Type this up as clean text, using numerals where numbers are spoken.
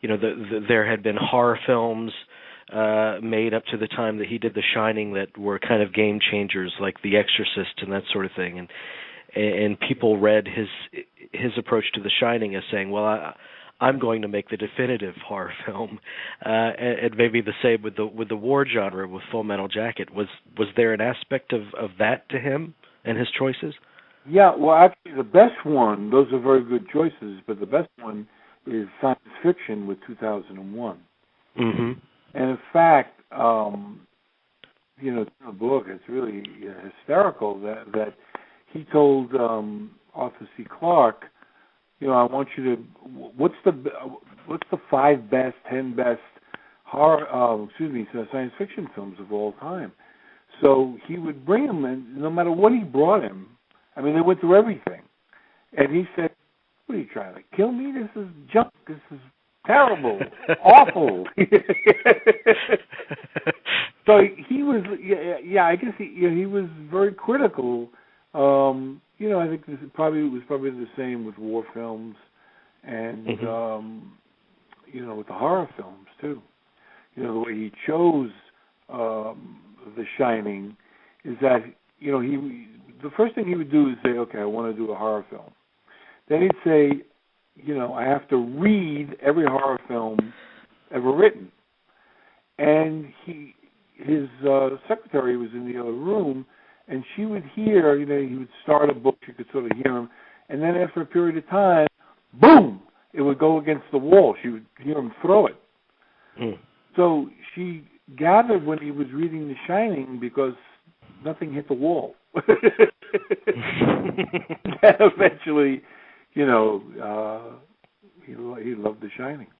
there had been horror films made up to the time that he did The Shining that were kind of game changers, like The Exorcist and that sort of thing, and people read his approach to The Shining as saying, well, I'm going to make the definitive horror film, and maybe the same with the war genre with Full Metal Jacket. Was there an aspect of that to him and his choices? Yeah, well, actually, the best one, those are very good choices, but the best one is science fiction with 2001. Mm-hmm. And in fact, in the book, it's really hysterical that he told Arthur C. Clarke, I want you to, what's the 5 best, 10 best science fiction films of all time. So he would bring them, and no matter what he brought him, I mean, they went through everything. And he said, what are you trying to kill me? This is junk. This is terrible, awful. So he was, I guess he was very critical. I think this was probably the same with war films and, with the horror films, too. The way he chose The Shining is that, the first thing he would do is say, okay, I want to do a horror film. Then he'd say, I have to read every horror film ever written. And his secretary was in the other room, and she would hear, he would start a book, she could sort of hear him, and then after a period of time, boom, it would go against the wall. She would hear him throw it. Mm. So she gathered when he was reading The Shining because nothing hit the wall. And eventually, he loved The Shining.